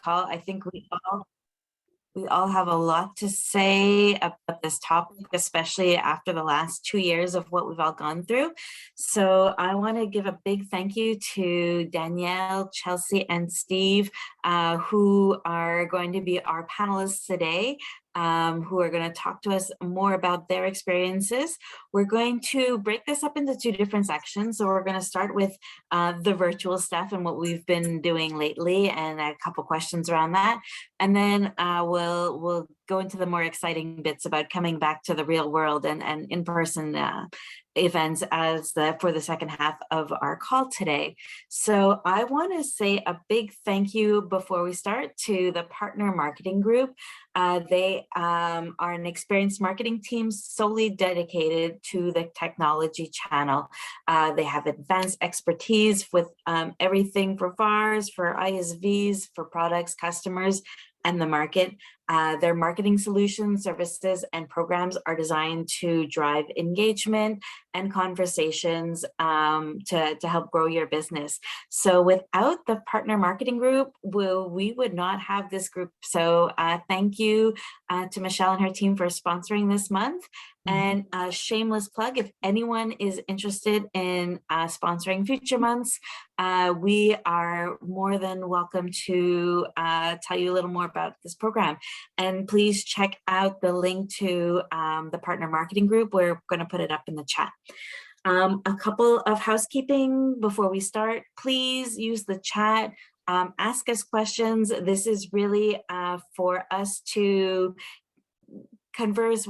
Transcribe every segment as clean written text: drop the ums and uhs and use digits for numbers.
call. I think we all have a lot to say about this topic, especially after the last 2 years of what we've all gone through. So I want to give a big thank you to Danielle, Chelsea, and Steve, who are going to be our panelists today, who are going to talk to us more about their experiences. We're going to break this up into 2 different sections. So we're going to start with the virtual stuff and what we've been doing lately, and a couple questions around that. And then we'll go into the more exciting bits about coming back to the real world and in-person events for the second half of our call today. So I want to say a big thank you before we start to the Partner Marketing Group. They are an experienced marketing team solely dedicated to the technology channel. They have advanced expertise with everything for VARs, for ISVs, for products, customers, and the market. Their marketing solutions, services, and programs are designed to drive engagement and conversations to help grow your business. So without the Partner Marketing Group, we would not have this group. So thank you to Michelle and her team for sponsoring this month. And a shameless plug, if anyone is interested in sponsoring future months, we are more than welcome to tell you a little more about this program. And please check out the link to the Partner Marketing Group. We're going to put it up in the chat. A couple of housekeeping before we start. Please use the chat. Ask us questions. This is really for us to converse.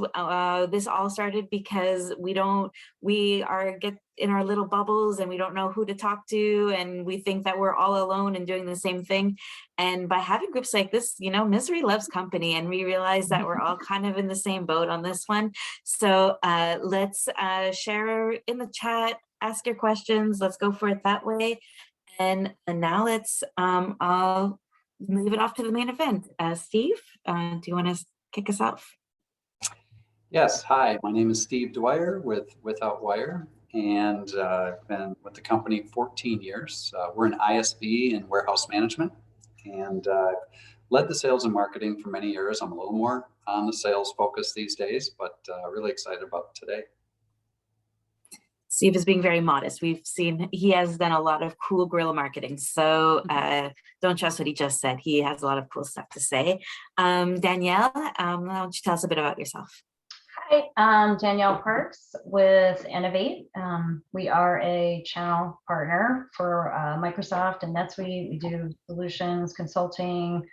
This all started because we get in our little bubbles and we don't know who to talk to, and we think that we're all alone and doing the same thing. And by having groups like this, misery loves company, and we realize that we're all kind of in the same boat on this one. So let's share in the chat, ask your questions. Let's go for it that way. And now let's I'll move it off to the main event. Steve, do you want to kick us off? Yes, hi, my name is Steve Dwyer with Dwyer, and I've been with the company 14 years. We're an ISV in warehouse management, and I've led the sales and marketing for many years. I'm a little more on the sales focus these days, but really excited about today. Steve is being very modest. We've seen he has done a lot of cool guerrilla marketing. So don't trust what he just said. He has a lot of cool stuff to say. Danielle, why don't you tell us a bit about yourself? Hi, I'm Danielle Parks with Innovate. We are a channel partner for Microsoft and NetSuite. We do solutions, consulting,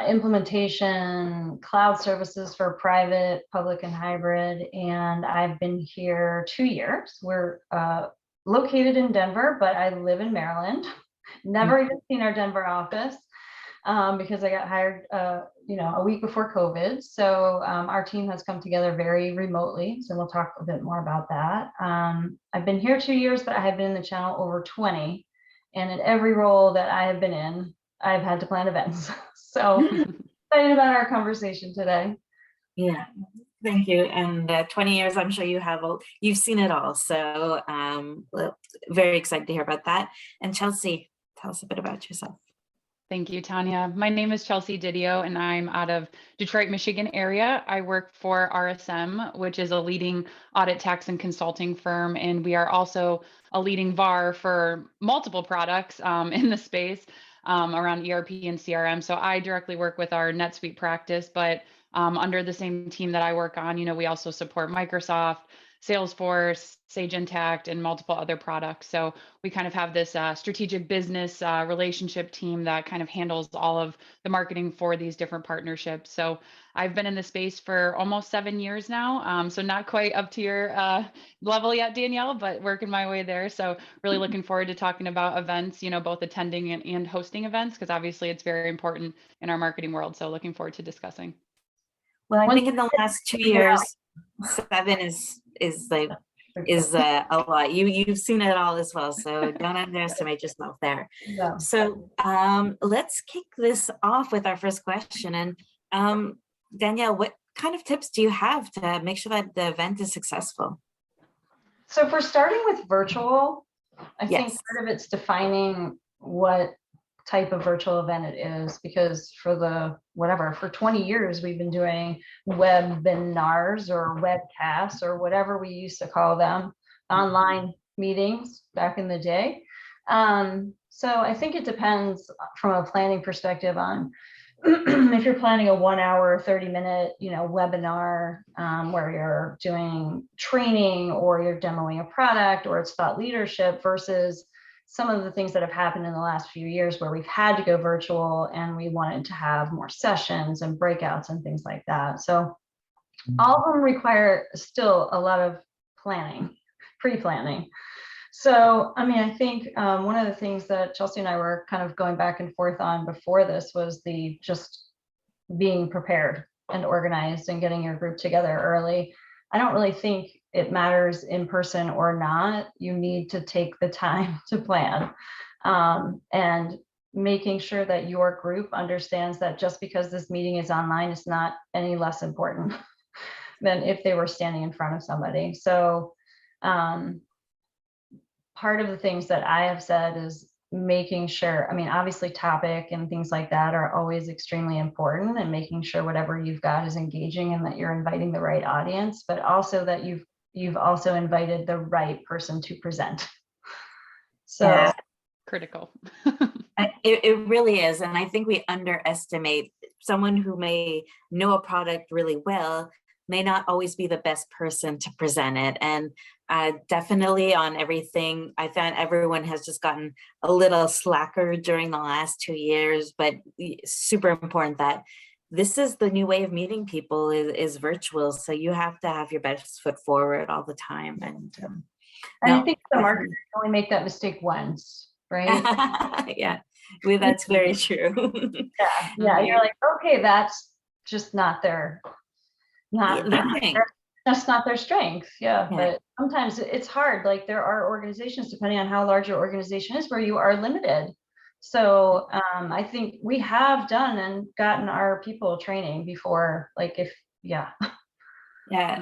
implementation, cloud services for private, public, and hybrid. And I've been here 2 years. We're located in Denver, but I live in Maryland. Never even seen our Denver office because I got hired a week before COVID. So our team has come together very remotely. So we'll talk a bit more about that. I've been here 2 years, but I have been in the channel over 20. And in every role that I have been in, I've had to plan events. So excited about our conversation today. Yeah, thank you. And 20 years, I'm sure you've seen it all. So very excited to hear about that. And Chelsea, tell us a bit about yourself. Thank you, Tanya. My name is Chelsea Didio, and I'm out of Detroit, Michigan area. I work for RSM, which is a leading audit, tax, and consulting firm. And we are also a leading VAR for multiple products in the space around ERP and CRM. So I directly work with our NetSuite practice, but under the same team that I work on, we also support Microsoft, Salesforce, Sage Intacct, and multiple other products. So we kind of have this strategic business relationship team that kind of handles all of the marketing for these different partnerships. So I've been in the space for almost 7 years now. So not quite up to your level yet, Danielle, but working my way there. So really looking forward to talking about events, both attending and hosting events, because obviously it's very important in our marketing world. So looking forward to discussing. Well, I think in the last 2 years, 7 is a lot. You've seen it all as well, so don't underestimate yourself there. Yeah. So let's kick this off with our first question. And Danielle, what kind of tips do you have to make sure that the event is successful? So if we're starting with virtual, I think part of it's defining what type of virtual event it is, because for 20 years, we've been doing webinars or webcasts or whatever we used to call them, online meetings back in the day. So I think it depends from a planning perspective on if you're planning a 1 hour, 30-minute, webinar, where you're doing training or you're demoing a product or it's thought leadership, versus some of the things that have happened in the last few years where we've had to go virtual and we wanted to have more sessions and breakouts and things like that. So all of them require still a lot of planning, pre-planning. So, I mean, I think one of the things that Chelsea and I were kind of going back and forth on before this was just being prepared and organized and getting your group together early. I don't really think it matters in person or not. You need to take the time to plan, and making sure that your group understands that just because this meeting is online, it's not any less important than if they were standing in front of somebody. So, part of the things that I have said is making sure, I mean, obviously topic and things like that are always extremely important, and making sure whatever you've got is engaging and that you're inviting the right audience, but also that you've also invited the right person to present. So Yeah. Critical. It really is. And I think we underestimate someone who may know a product really well may not always be the best person to present it. And definitely on everything, I found everyone has just gotten a little slacker during the last 2 years, but super important that this is the new way of meeting people is virtual. So you have to have your best foot forward all the time. And I think the marketers only make that mistake once, right? Yeah, well, that's very true. Yeah. You're like, okay, that's just not that's not their strength. Yeah. But sometimes it's hard. Like, there are organizations, depending on how large your organization is, where you are limited. So I think we have done and gotten our people training before, Yeah,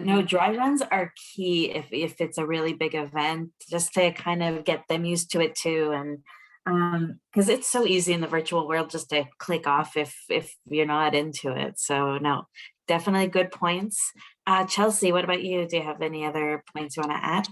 no, dry runs are key if it's a really big event, just to kind of get them used to it too. And because it's so easy in the virtual world just to click off if you're not into it. So no, definitely good points. Chelsea, what about you? Do you have any other points you want to add?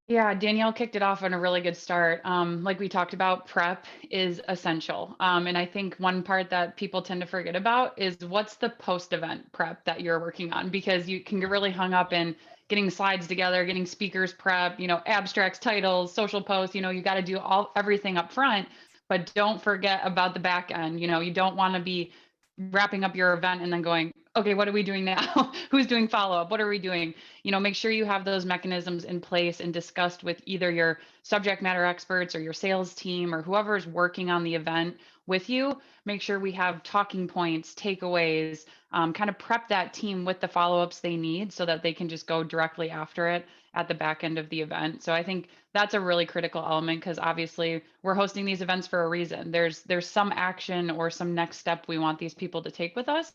Yeah, Danielle kicked it off on a really good start. Like we talked about, prep is essential. And I think one part that people tend to forget about is what's the post-event prep that you're working on, because you can get really hung up in getting slides together, getting speakers prep, abstracts, titles, social posts, you got to do everything up front, but don't forget about the back end. You don't want to be wrapping up your event and then going, okay, what are we doing now? Who's doing follow-up? What are we doing? Make sure you have those mechanisms in place and discussed with either your subject matter experts or your sales team or whoever is working on the event with you. Make sure we have talking points, takeaways, kind of prep that team with the follow-ups they need so that they can just go directly after it at the back end of the event. So I think that's a really critical element, because obviously we're hosting these events for a reason. There's some action or some next step we want these people to take with us.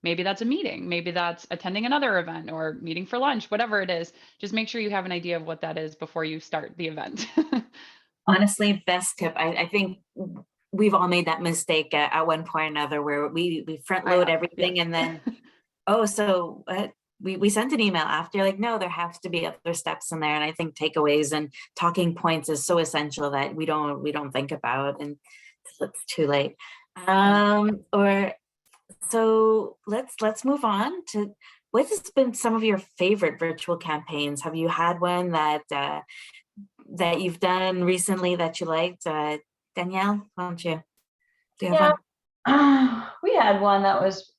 Maybe that's a meeting, maybe that's attending another event or meeting for lunch, whatever it is. Just make sure you have an idea of what that is before you start the event. Honestly, best tip. I think we've all made that mistake at one point or another, where we front load everything, and then so we sent an email after, like, no, there has to be other steps in there. And I think takeaways and talking points is so essential that we don't think about until it's too late. So let's move on to what has been some of your favorite virtual campaigns. Have you had one that you've done recently that you liked? Danielle, why don't you? Do you have one? We had one that was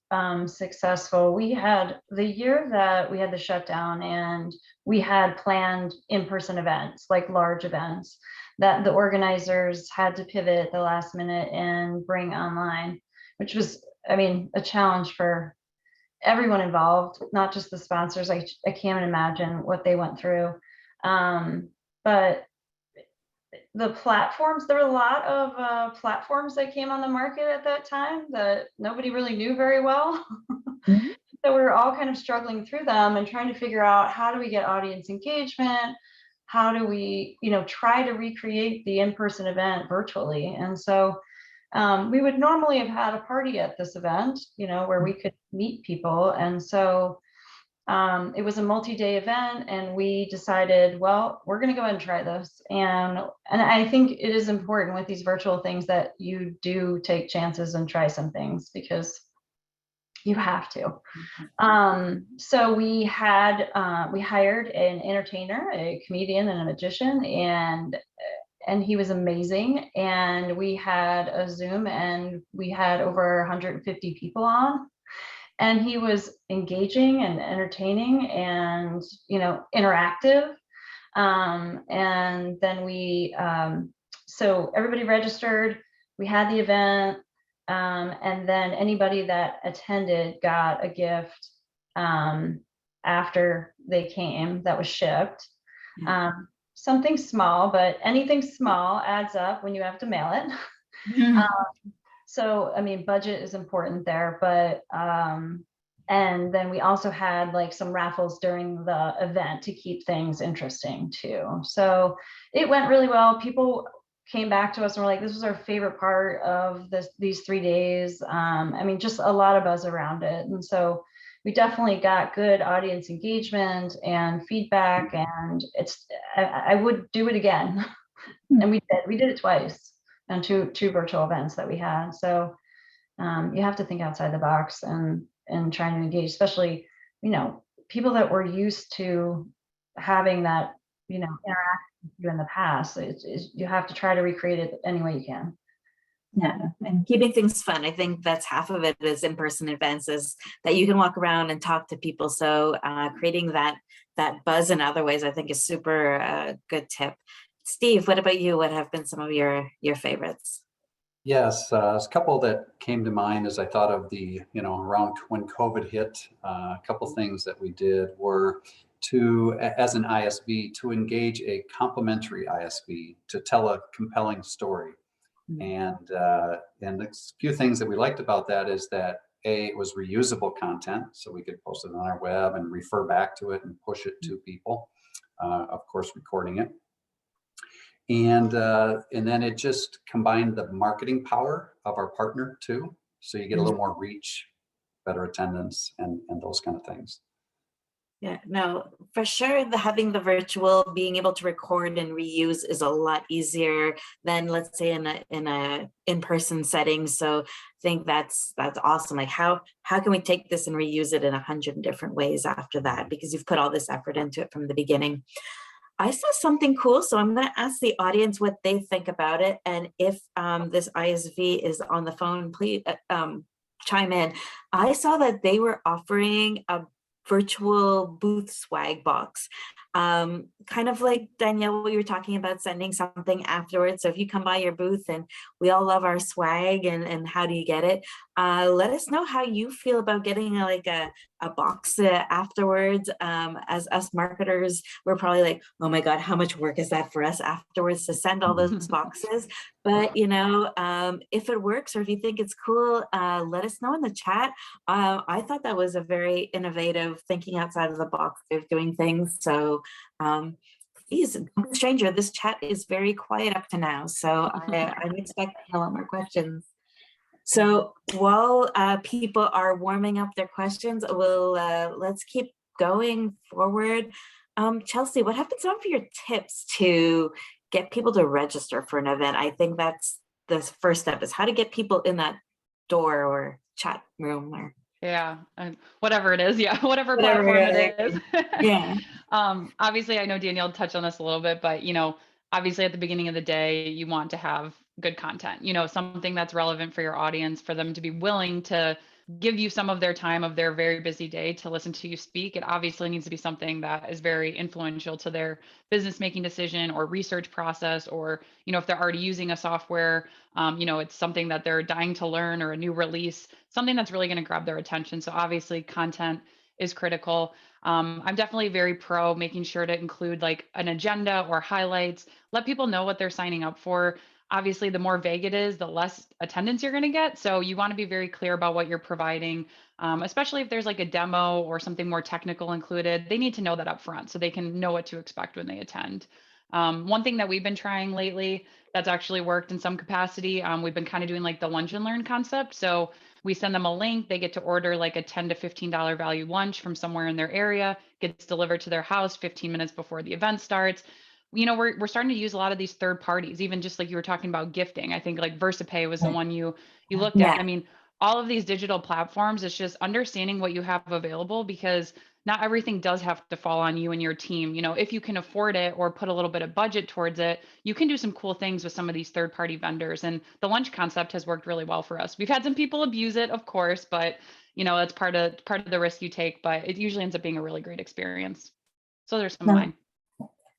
successful. We had the year that we had the shutdown, and we had planned in-person events, like large events, that the organizers had to pivot at the last minute and bring online, which was, I mean, a challenge for everyone involved, not just the sponsors. I can't imagine what they went through. But the platforms, there were a lot of platforms that came on the market at that time that nobody really knew very well. Mm-hmm. So we were all kind of struggling through them and trying to figure out, how do we get audience engagement? How do we, try to recreate the in-person event virtually? And so we would normally have had a party at this event, where we could meet people. And so it was a multi-day event, and we decided, well, we're going to go ahead and try this. And I think it is important with these virtual things that you do take chances and try some things, because you have to. So we hired an entertainer, a comedian, and a magician, and he was amazing. And we had a Zoom, and we had over 150 people on. And he was engaging and entertaining and, interactive. And then so everybody registered, we had the event, and then anybody that attended got a gift after they came that was shipped. Something small, but anything small adds up when you have to mail it. So, I mean, budget is important there, but, and then we also had like some raffles during the event to keep things interesting too. So it went really well. People came back to us and were like, this was our favorite part of these 3 days. I mean, just a lot of buzz around it. And so we definitely got good audience engagement and feedback, and I would do it again. And we did it twice on two virtual events that we had. So you have to think outside the box and trying to engage, especially, people that were used to having that, interact with you in the past. You have to try to recreate it any way you can. Yeah, and keeping things fun. I think that's half of it is in-person events, is that you can walk around and talk to people. So creating that buzz in other ways, I think, is super good tip. Steve, what about you? What have been some of your favorites? Yes, a couple that came to mind as I thought of the, around when COVID hit, a couple things that we did were as an ISV, to engage a complementary ISV to tell a compelling story. And a few things that we liked about that is that it was reusable content, so we could post it on our web and refer back to it and push it to people, of course, recording it. And then it just combined the marketing power of our partner too. So you get a little more reach, better attendance, and those kind of things. Yeah, no, for sure. Having the virtual, being able to record and reuse is a lot easier than, let's say, in a in-person setting. So I think that's awesome. Like how can we take this and reuse it in 100 different ways after that? Because you've put all this effort into it from the beginning. I saw something cool, so I'm going to ask the audience what they think about it. And if this ISV is on the phone, please chime in. I saw that they were offering a virtual booth swag box, kind of like Danielle, what you were talking about, sending something afterwards. So if you come by your booth, and we all love our swag, and how do you get it? Let us know how you feel about getting a box afterwards. As us marketers, we're probably like, oh my God, how much work is that for us afterwards to send all those boxes? But if it works, or if you think it's cool, let us know in the chat. I thought that was a very innovative, thinking outside of the box way of doing things. So please, don't be a stranger. This chat is very quiet up to now, so I'm expecting a lot more questions. So while people are warming up their questions, let's keep going forward. Chelsea, what have been some of your tips to get people to register for an event? I think that's the first step, is how to get people in that door or chat room or whatever it is. Whatever platform it is. Yeah. Obviously, I know Danielle touched on this a little bit, but obviously at the beginning of the day, you want to have good content, something that's relevant for your audience, for them to be willing to give you some of their time of their very busy day to listen to you speak. It obviously needs to be something that is very influential to their business making decision or research process, or, if they're already using a software, it's something that they're dying to learn, or a new release, something that's really going to grab their attention. So obviously content is critical. I'm definitely very pro making sure to include like an agenda or highlights, let people know what they're signing up for. Obviously, the more vague it is, the less attendance you're going to get. So you want to be very clear about what you're providing, especially if there's like a demo or something more technical included. They need to know that up front so they can know what to expect when they attend. One thing that we've been trying lately that's actually worked in some capacity, we've been kind of doing like the lunch and learn concept. So we send them a link, they get to order like a $10 to $15 value lunch from somewhere in their area, gets delivered to their house 15 minutes before the event starts. You know, we're starting to use a lot of these third parties, even just like you were talking about gifting. I think like VersaPay was the one you looked at. Yeah. I mean, all of these digital platforms, it's just understanding what you have available, because not everything does have to fall on you and your team. You know, if you can afford it or put a little bit of budget towards it, you can do some cool things with some of these third-party vendors. And the lunch concept has worked really well for us. We've had some people abuse it, of course, but you know, that's part of the risk you take, but it usually ends up being a really great experience. So there's some of mine.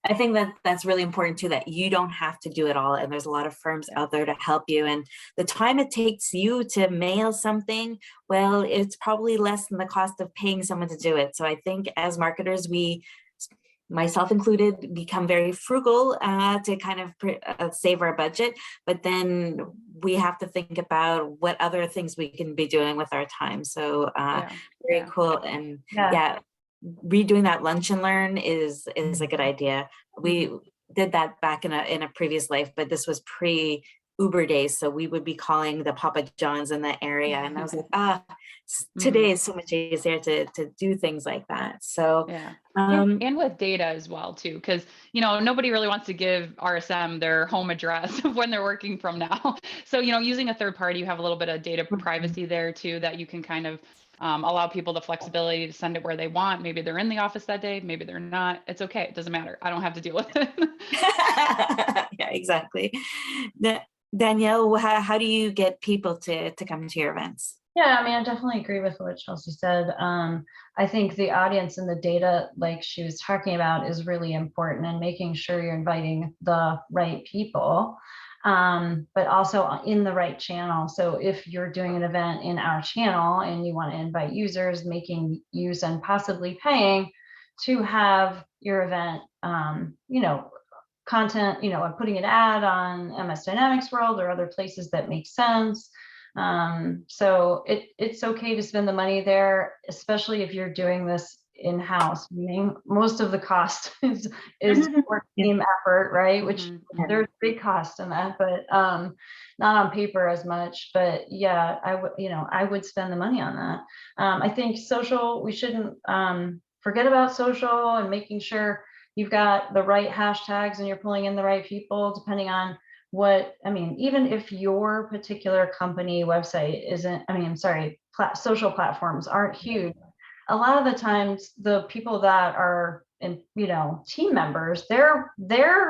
I think that that's really important too, that you don't have to do it all. And there's a lot of firms out there to help you. And the time it takes you to mail something, well, it's probably less than the cost of paying someone to do it. So I think as marketers, we, myself included, become very frugal to kind of save our budget. But then we have to think about what other things we can be doing with our time. So very cool. And yeah, redoing that lunch and learn is a good idea. We did that back in a previous life, but this was pre Uber days, so we would be calling the Papa John's in the area, and I was like, today is so much easier to do things like that. So and with data as well too, because you know, nobody really wants to give RSM their home address of when they're working from now. So you know, using a third party, you have a little bit of data privacy there too, that you can kind of allow people the flexibility to send it where they want. Maybe they're in the office that day, maybe they're not. It's okay. It doesn't matter. I don't have to deal with it. Yeah, exactly. Danielle, how do you get people to come to your events? Yeah, I mean, I definitely agree with what Chelsea said. I think the audience and the data, like she was talking about, is really important, and making sure you're inviting the right people. But also in the right channel. So if you're doing an event in our channel and you want to invite users, making use and possibly paying to have your event, you know, content, you know, putting an ad on MS Dynamics World or other places that make sense. So it's okay to spend the money there, especially if you're doing this in-house, meaning most of the cost is for team effort, right? Which there's big cost in that, but not on paper as much. But yeah, I would spend the money on that. I think social, we shouldn't forget about social and making sure you've got the right hashtags and you're pulling in the right people, depending on what, I mean, even if your particular company website isn't, social platforms aren't huge. A lot of the times, the people that are in, you know, team members, their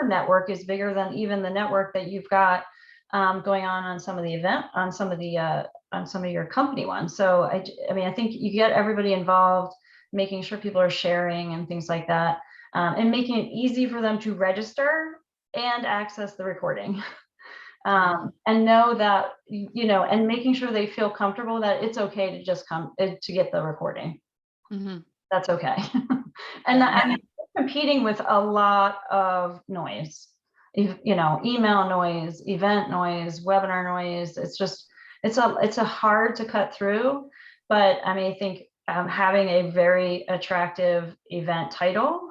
network is bigger than even the network that you've got going on some of the event, on some of your company ones. So I mean, I think you get everybody involved, making sure people are sharing and things like that, and making it easy for them to register and access the recording. And know that, you know, and making sure they feel comfortable that it's okay to just come to get the recording. That's okay. And I'm competing with a lot of noise, you know, email noise, event noise, webinar noise. It's just, it's a hard to cut through. But I mean, I think having a very attractive event title,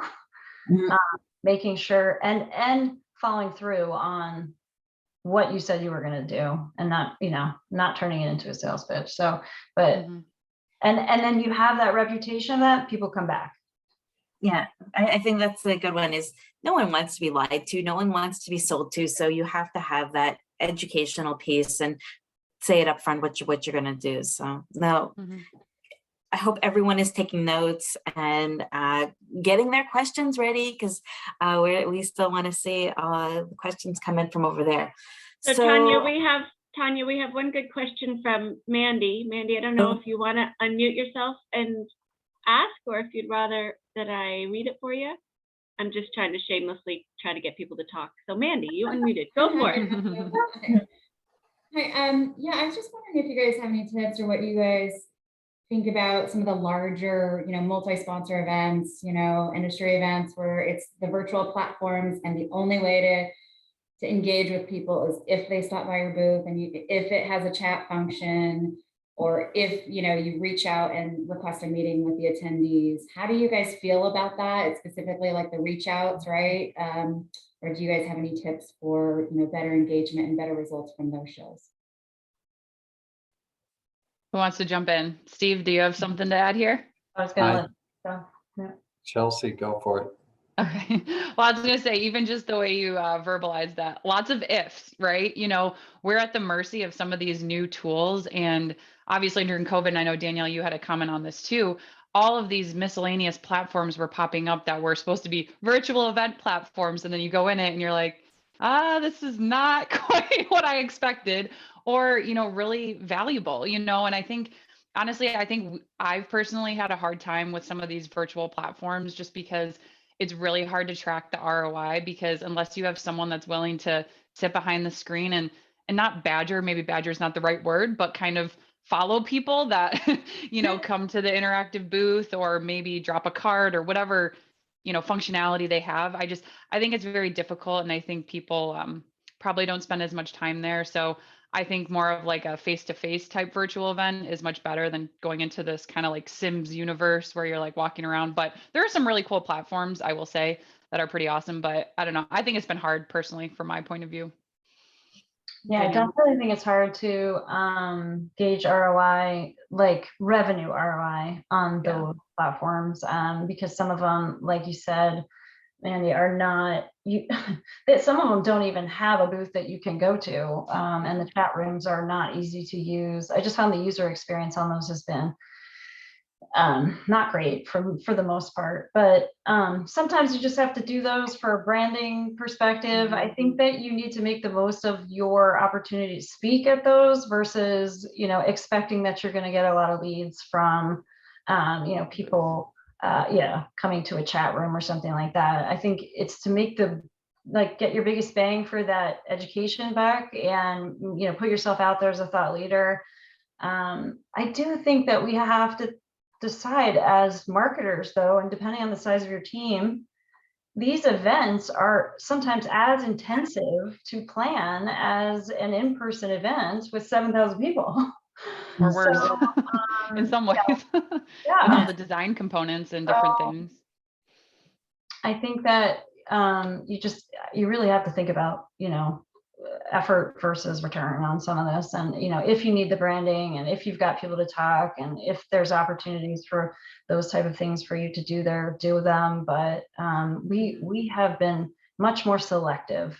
making sure and following through on what you said you were going to do, and not, you know, not turning it into a sales pitch. So, but and then you have that reputation that people come back. Yeah, I think that's a good one. Is no one wants to be lied to, no one wants to be sold to. So you have to have that educational piece and say it up front what you're going to do. So no. I hope everyone is taking notes and getting their questions ready, because we still want to see the questions come in from over there. So Tanya, we have one good question from Mandy. Mandy, I don't know if you want to unmute yourself and ask, or if you'd rather that I read it for you. I'm just trying to shamelessly try to get people to talk. So Mandy, you unmuted. Go for it. Hi. Yeah, I was just wondering if you guys have any tips, or what you guys think about some of the larger, you know, multi-sponsor events, you know, industry events where it's the virtual platforms, and the only way to engage with people is if they stop by your booth, and if it has a chat function, or if, you reach out and request a meeting with the attendees, how do you guys feel about that? It's specifically like the reach outs, right? Or do you guys have any tips for, better engagement and better results from those shows? Who wants to jump in? Steve, do you have something to add here? I was gonna let, so, Chelsea, go for it. Okay. Well, I was going to say, even just the way you verbalize that, lots of ifs, right? We're at the mercy of some of these new tools. And obviously during COVID, and I know Danielle, you had a comment on this too, all of these miscellaneous platforms were popping up that were supposed to be virtual event platforms. And then you go in it and you're like, this is not quite what I expected, or, really valuable, and I think, honestly, I think I've personally had a hard time with some of these virtual platforms just because it's really hard to track the ROI, because unless you have someone that's willing to sit behind the screen and not badger, maybe badger is not the right word, but kind of follow people that, come to the interactive booth, or maybe drop a card or whatever, functionality they have. I think it's very difficult. And I think people probably don't spend as much time there. So I think more of like a face-to-face type virtual event is much better than going into this kind of like Sims universe where you're like walking around. But there are some really cool platforms, I will say, that are pretty awesome. But I don't know. I think it's been hard personally from my point of view. yeah, I definitely think it's hard to gauge ROI, like revenue ROI on those platforms, because some of them, like you said, Mandy, are not, some of them don't even have a booth that you can go to, and the chat rooms are not easy to use. I just found the user experience on those has been not great for the most part, but sometimes you just have to do those for a branding perspective. I think that you need to make the most of your opportunity to speak at those versus, expecting that you're going to get a lot of leads from, people coming to a chat room or something like that. I think it's to make get your biggest bang for that education back and, put yourself out there as a thought leader. I do think that we have to decide as marketers though, and depending on the size of your team, these events are sometimes as intensive to plan as an in-person event with 7,000 people. Or worse, in some ways, with all the design components and different things. I think that you really have to think about, effort versus return on some of this. And, if you need the branding and if you've got people to talk and if there's opportunities for those type of things for you to do them. But we have been much more selective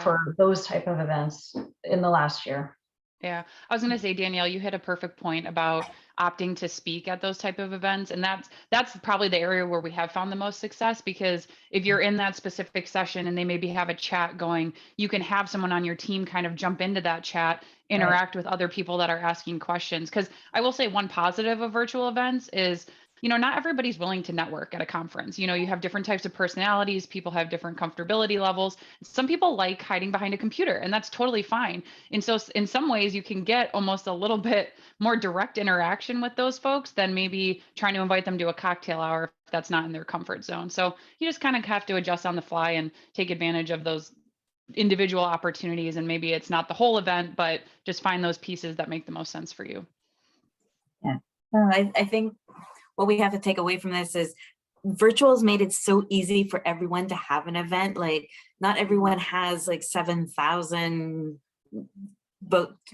for those type of events in the last year. Yeah, I was going to say, Danielle, you hit a perfect point about opting to speak at those type of events. And that's probably the area where we have found the most success, because if you're in that specific session and they maybe have a chat going, you can have someone on your team kind of jump into that chat, interact with other people that are asking questions. Because I will say one positive of virtual events is, not everybody's willing to network at a conference. You have different types of personalities. People have different comfortability levels. Some people like hiding behind a computer, and that's totally fine. And so in some ways you can get almost a little bit more direct interaction with those folks than maybe trying to invite them to a cocktail hour if that's not in their comfort zone. So you just kind of have to adjust on the fly and take advantage of those individual opportunities. And maybe it's not the whole event, but just find those pieces that make the most sense for you. Yeah, I think what we have to take away from this is virtual has made it so easy for everyone to have an event. Like not everyone has like 7,000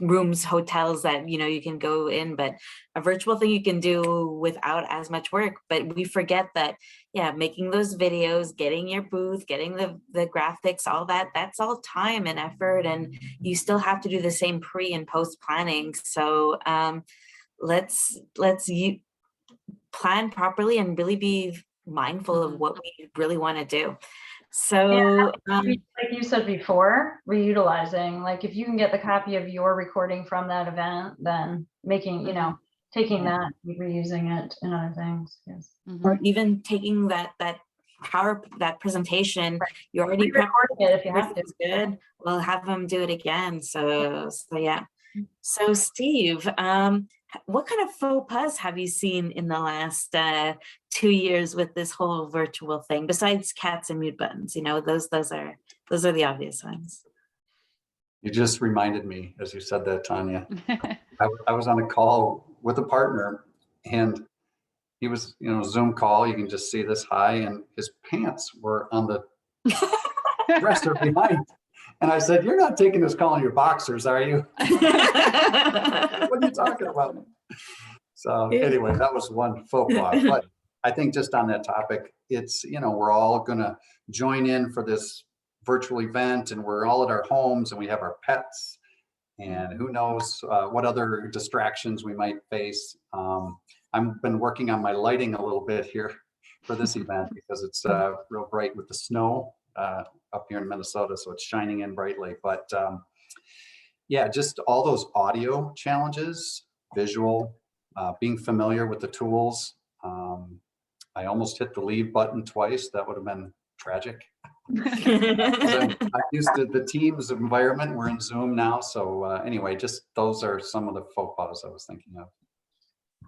rooms, hotels that, you can go in, but a virtual thing you can do without as much work. But we forget that, making those videos, getting your booth, getting the graphics, all that's all time and effort. And you still have to do the same pre and post planning. So let's plan properly and really be mindful of what we really want to do. So like you said before, reutilizing, like if you can get the copy of your recording from that event, then making, taking that, reusing it in other things. Yes. Or even taking that presentation, you already prepped it if you have to. Good. We'll have them do it again. So yeah. So Steve, what kind of faux pas have you seen in the last 2 years with this whole virtual thing, besides cats and mute buttons? Those are the obvious ones. You just reminded me as you said that, Tanya. I was on a call with a partner, and he was, Zoom call. You can just see this high, and his pants were on the dresser behind. And I said, "You're not taking this call in your boxers, are you?" What are you talking about? So anyway, that was one faux pas. But I think just on that topic, it's, we're all going to join in for this virtual event, and we're all at our homes and we have our pets, and who knows what other distractions we might face. I've been working on my lighting a little bit here for this event because it's real bright with the snow up here in Minnesota, so it's shining in brightly. But yeah, just all those audio challenges, visual, being familiar with the tools. I almost hit the leave button twice. That would have been tragic. I'm used to the Teams environment. We're in Zoom now. So anyway, just those are some of the faux pas I was thinking of.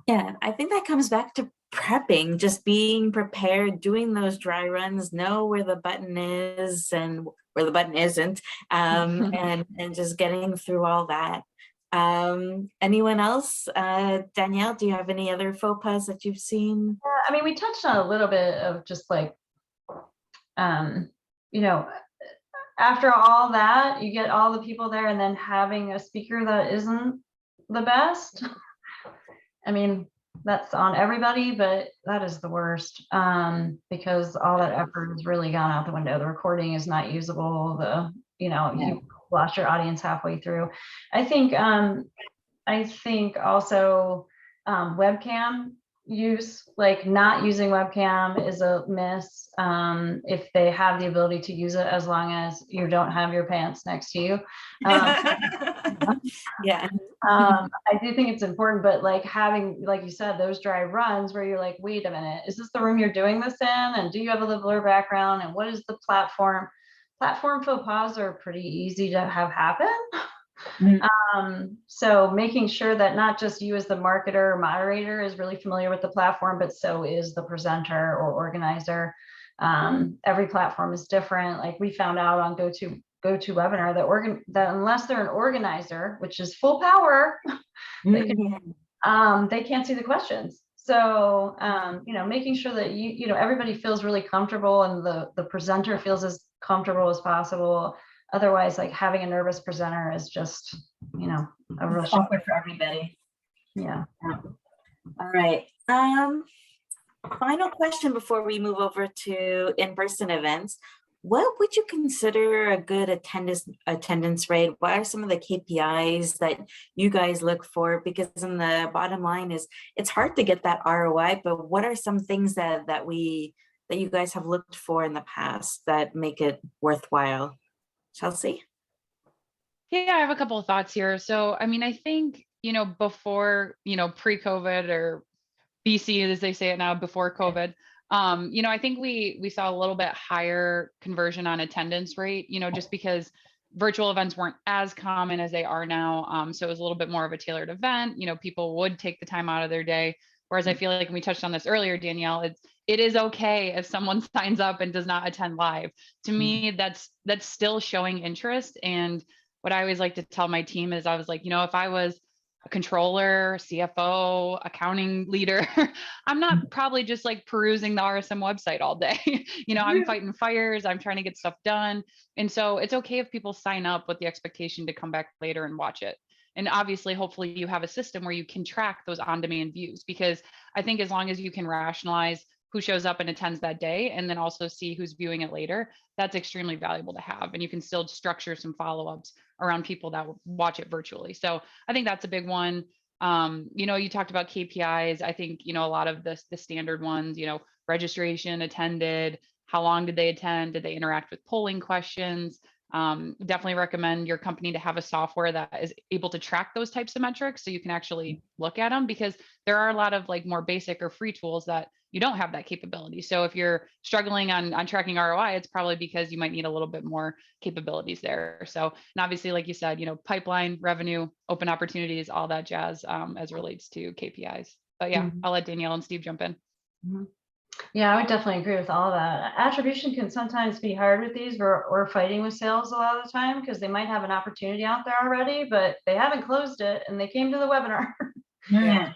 Yeah, I think that comes back to prepping, just being prepared, doing those dry runs, know where the button is and where the button isn't, and just getting through all that. Anyone else? Danielle, do you have any other faux pas that you've seen? I mean, we touched on a little bit of just like, after all that, you get all the people there and then having a speaker that isn't the best. I mean, that's on everybody, but that is the worst, because all that effort has really gone out the window. The recording is not usable. You lost your audience halfway through. I think also webcam use, like not using webcam is a miss if they have the ability to use it, as long as you don't have your pants next to you. Yeah. I do think it's important, but like having, like you said, those dry runs where you're like, wait a minute, is this the room you're doing this in? And do you have a blur background? And what is the platform? Platform faux pas are pretty easy to have happen. So making sure that not just you as the marketer or moderator is really familiar with the platform, but so is the presenter or organizer. Every platform is different. Like we found out on GoToWebinar that unless they're an organizer, which is full power, they can't see the questions. So making sure that everybody feels really comfortable and the presenter feels as comfortable as possible. Otherwise, like having a nervous presenter is just, a real awkward for everybody. Yeah. All right. Final question before we move over to in-person events. What would you consider a good attendance rate? What are some of the KPIs that you guys look for? Because in the bottom line is it's hard to get that ROI, but what are some things that you guys have looked for in the past that make it worthwhile? Chelsea? Yeah, I have a couple of thoughts here. So, I mean, I think, before, pre-COVID or BC, as they say it now, before COVID, I think we saw a little bit higher conversion on attendance rate, just because virtual events weren't as common as they are now. So it was a little bit more of a tailored event. People would take the time out of their day. Whereas I feel like, and we touched on this earlier, Danielle, it is okay if someone signs up and does not attend live. To me, that's still showing interest. And what I always like to tell my team is I was like, if I was a controller, CFO, accounting leader, I'm not probably just like perusing the RSM website all day. I'm fighting fires, I'm trying to get stuff done. And so it's okay if people sign up with the expectation to come back later and watch it. And obviously, hopefully you have a system where you can track those on-demand views, because I think as long as you can rationalize who shows up and attends that day, and then also see who's viewing it later, that's extremely valuable to have. And you can still structure some follow-ups around people that will watch it virtually. So I think that's a big one. You talked about KPIs. I think, a lot of the standard ones, registration, attended, how long did they attend? Did they interact with polling questions? Definitely recommend your company to have a software that is able to track those types of metrics so you can actually look at them, because there are a lot of like more basic or free tools that you don't have that capability. So if you're struggling on tracking ROI, it's probably because you might need a little bit more capabilities there. So, and obviously, like you said, pipeline, revenue, open opportunities, all that jazz as relates to KPIs. But yeah, I'll let Danielle and Steve jump in. Yeah, I would definitely agree with all that. Attribution can sometimes be hard with these. We're fighting with sales a lot of the time because they might have an opportunity out there already, but they haven't closed it and they came to the webinar. Yeah.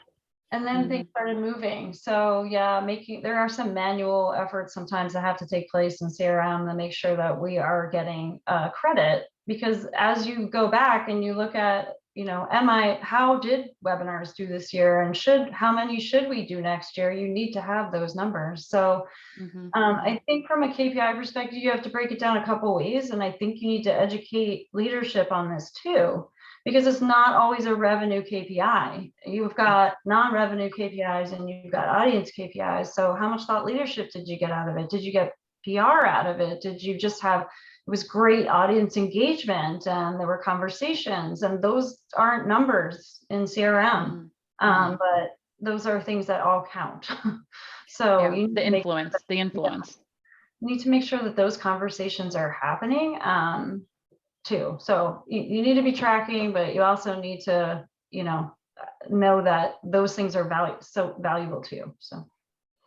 And then things started moving. So yeah, there are some manual efforts sometimes that have to take place in CRM to make sure that we are getting credit, because as you go back and you look at, how did webinars do this year, and how many should we do next year? You need to have those numbers. So I think from a KPI perspective, you have to break it down a couple ways. And I think you need to educate leadership on this too, because it's not always a revenue KPI. You've got non-revenue KPIs and you've got audience KPIs. So how much thought leadership did you get out of it? Did you get PR out of it? Did you just have, it was great audience engagement and there were conversations, and those aren't numbers in CRM, but those are things that all count. So Yeah, the influence. You need to make sure that those conversations are happening too. So you need to be tracking, but you also need to, know that those things are so valuable to you. So.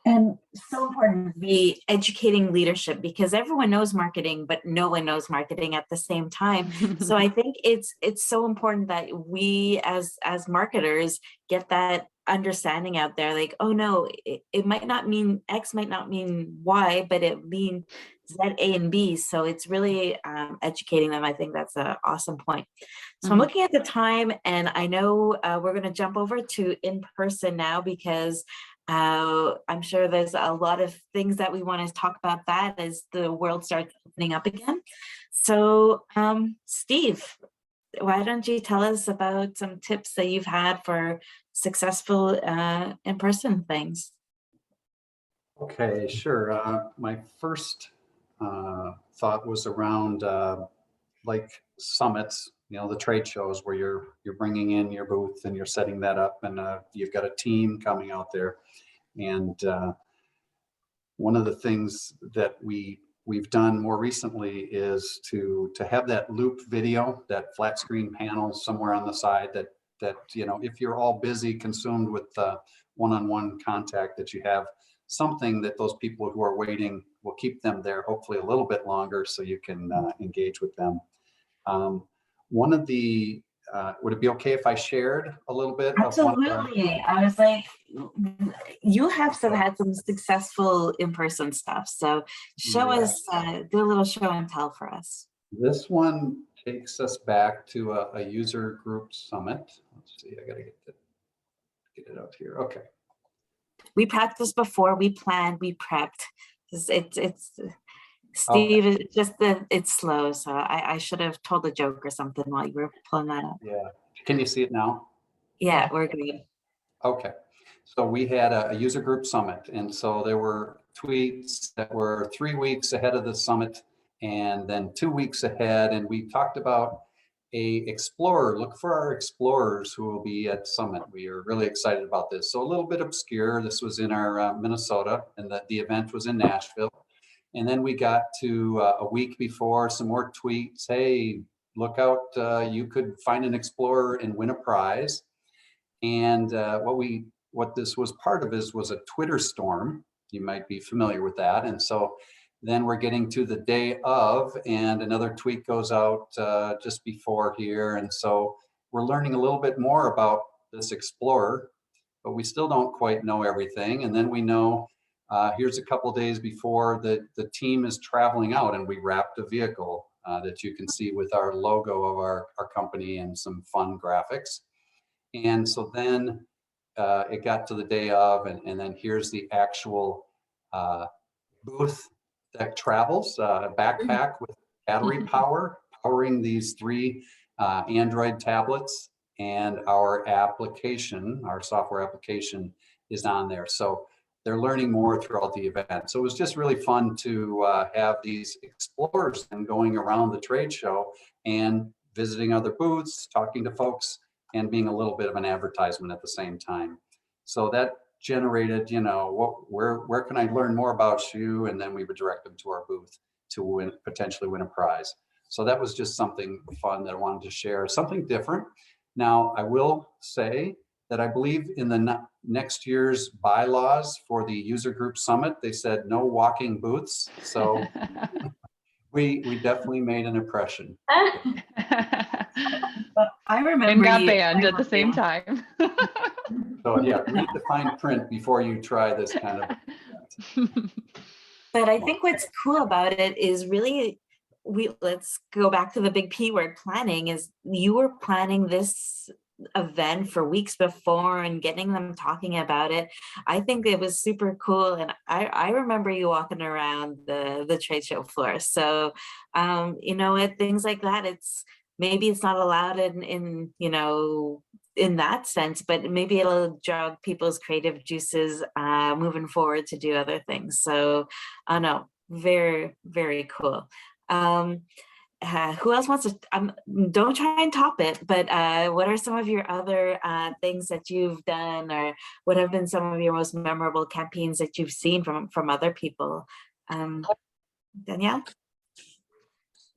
And so important to be educating leadership, because everyone knows marketing, but no one knows marketing at the same time. So I think it's so important that we as marketers get that understanding out there. Like, oh no, it might not mean X, might not mean Y, but it means Z, A, and B. So it's really educating them. I think that's an awesome point. So I'm looking at the time, and I know we're going to jump over to in person now, because I'm sure there's a lot of things that we want to talk about that as the world starts opening up again. So Steve, why don't you tell us about some tips that you've had for successful in-person things? Okay, sure. My first thought was around like summits, the trade shows where you're bringing in your booth and you're setting that up, and you've got a team coming out there. And one of the things that we've done more recently is to have that loop video, that flat screen panel somewhere on the side that if you're all busy, consumed with one-on-one contact, that you have something that those people who are waiting will keep them there hopefully a little bit longer so you can engage with them. One of the would it be okay if I shared a little bit? Absolutely. I was like, you have had some successful in-person stuff. So show us, do a little show and tell for us. This one takes us back to a user group summit. Let's see, I gotta get it out here. Okay. We practiced before, we planned, we prepped. It's Steve, okay. It's just that it's slow. So I should have told a joke or something while you were pulling that up. Yeah. Can you see it now? Yeah, we're good. Okay. So we had a user group summit. And so there were tweets that were 3 weeks ahead of the summit and then 2 weeks ahead. And we talked about a explorer. Look for our explorers who will be at summit. We are really excited about this. So a little bit obscure. This was in our Minnesota, and the event was in Nashville. And then we got to a week before, some more tweets. Hey, look out, you could find an explorer and win a prize. And what this was part of was a Twitter storm. You might be familiar with that. And so then we're getting to the day of, and another tweet goes out just before here. And so we're learning a little bit more about this explorer, but we still don't quite know everything. And then we know here's a couple of days before the team is traveling out, and we wrapped a vehicle that you can see with our logo of our company and some fun graphics. And so then it got to the day of, and then here's the actual booth that travels, a backpack with battery power, powering these 3 Android tablets, and our application, our software application is on there. So they're learning more throughout the event. So it was just really fun to have these explorers and going around the trade show and visiting other booths, talking to folks, and being a little bit of an advertisement at the same time. So that generated, where can I learn more about you? And then we would direct them to our booth to potentially win a prize. So that was just something fun that I wanted to share, something different. Now, I will say that I believe in the next year's bylaws for the user group summit, they said no walking booths. So we definitely made an impression. But I remember And got you- banned at the same time. So yeah, read the fine print before you try this kind of event. But I think what's cool about it is really, let's go back to the big P word, planning, is you were planning this event for weeks before and getting them talking about it. I think it was super cool. And I remember you walking around the trade show floor. So, you know, things like that, maybe it's not allowed in, you know, in that sense, but maybe it'll jog people's creative juices moving forward to do other things. So, no, very, very cool. Who else wants to, don't try and top it, but what are some of your other things that you've done, or what have been some of your most memorable campaigns that you've seen from other people? Danielle?